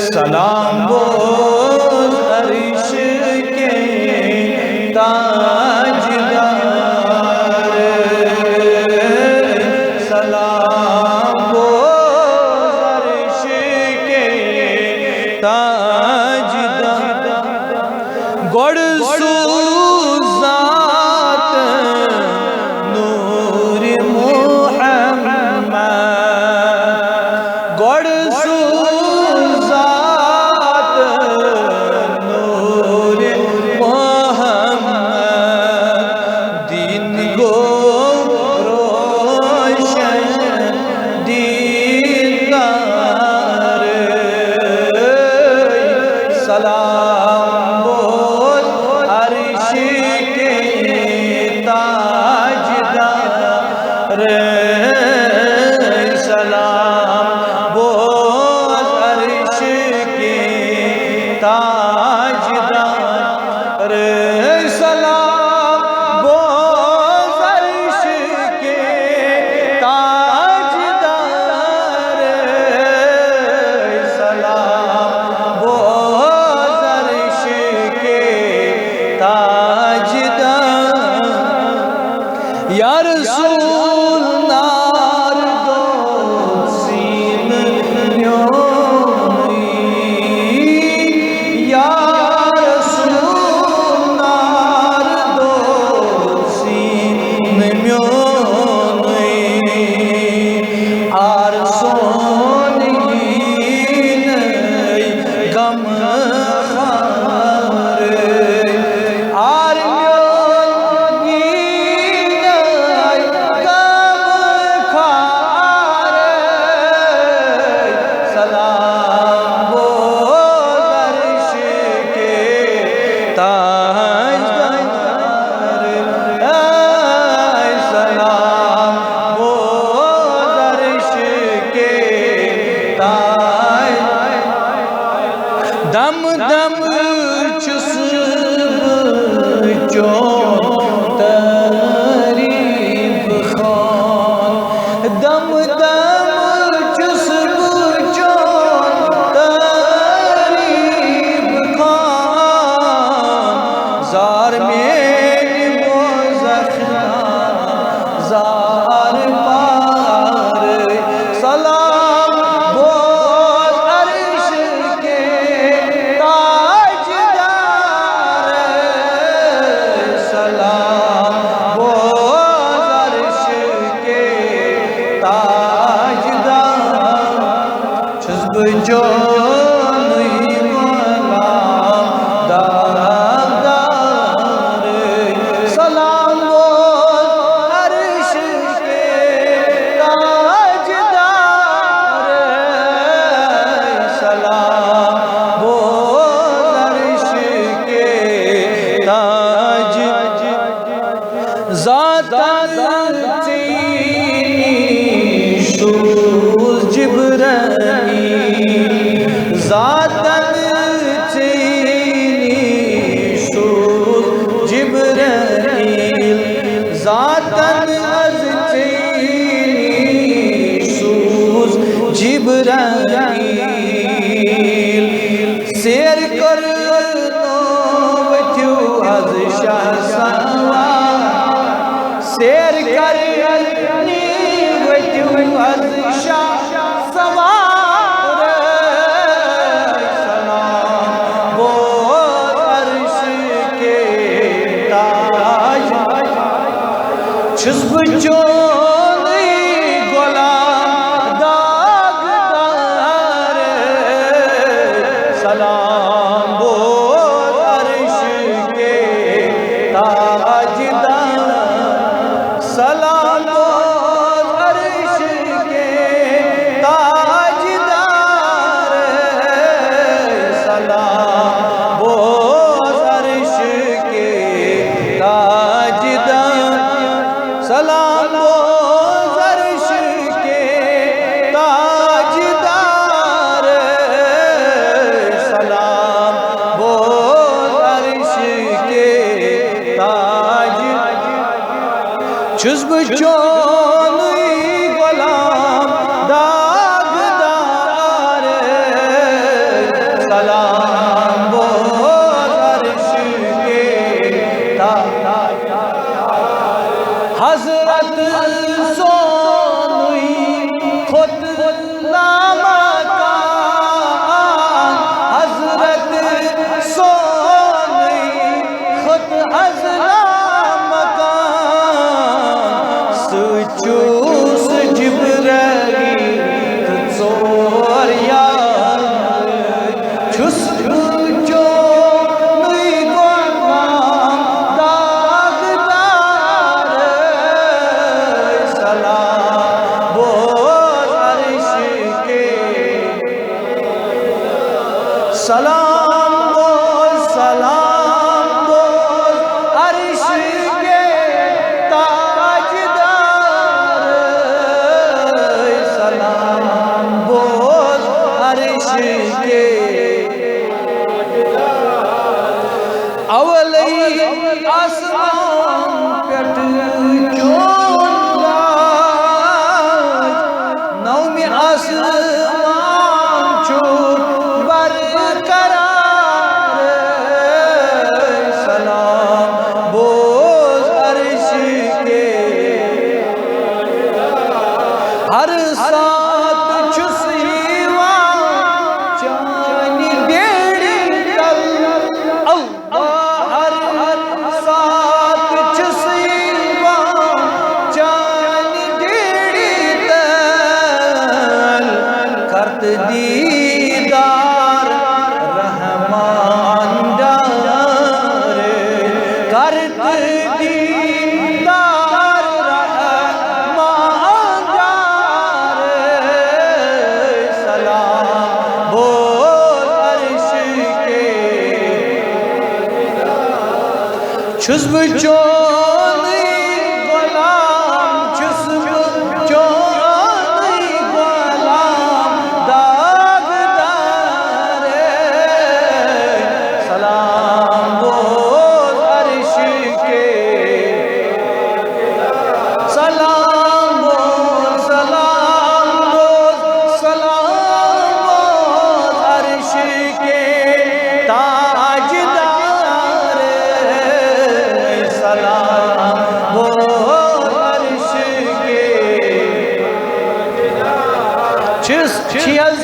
सलाम बोल अर्श के ताजदार, सलाम बोल अर्श के ताजदार। गोड़ सुजात नूर मुहम्मद, गोड़ सुजात नूर मुहम्मद, दीन गो रोशन दीदार, सलाम बोल अर्श के ताजदार, सलाम बोल अर्श के ताजदार, सलाम बोल अर्श के ताजदार, सलाम बोल अर्श के ताजदार। या रसूल नार दो सीन न्योई, या रसूल नार दो सीन न्योई, आर सोनीन गम खार, आर सलाम बोल अर्श के ताजदार, सलाम बोल अर्श के ताजदार। दम दम चुस चो तारीफ खान, दम दम चुस चो तारीफ खान, जार मेरी मोज़खना जार पार, सलाम बोल अर्श के ताजदार, सलाम बोल अर्श के ताजदार। छुस्ब जो नहीं गुलाम दागदार, सलाम बोल अर्श के ताजदार, सलाम बोल अर्श के ताजदार। ज़ातन तेरी शूज़ जिब्राईल, ज़ातन तेरी शूज़ जिब्राईल, ज़ातन तेरी शूज़ जिब्राईल, शेर कर वथ्यू अज शाह सवार, शेर कर वथ्यू अज शाह सवार, सलाम बोल अर्श के ताजदार। छुस्ब जो नहीं गुलाम दागदार, सलाम बोल अर्श के ताजदार, सलाम बोल अर्श के ताजदार, छुस बह चोनुई गुलाम दागदार सलाम बोल अर्श के हजरत सोनुई खुद नामकान हजरत सोनुई खुद अज़लामकान सुचूस जिब्राईल ज़ोर यार छुस चोनुई गुलाम दागदार सलाम बोल अर्श के सलाम बोल अर्श के ताजदार सलाम बोल अर्श के अवलई आसमान पेट चोन नौमी आसमान चो बरकरार सलाम बोल अर्श के हर साथ छुस यीवान चानी बेड़ी तल अल्लाह हर साथ छुस यीवान चानी बेड़ी तल करत दीदार रहमान डार करत दीदार रहमान डार सलाम बोल अर्श के छुस बह चोनुई गुलाम छुस बह चोनुई गुलाम दागदार सलाम बोल अर्श के सलाम बोल अर्श के ताजदार सलाम बोल अर्श के छिस छियस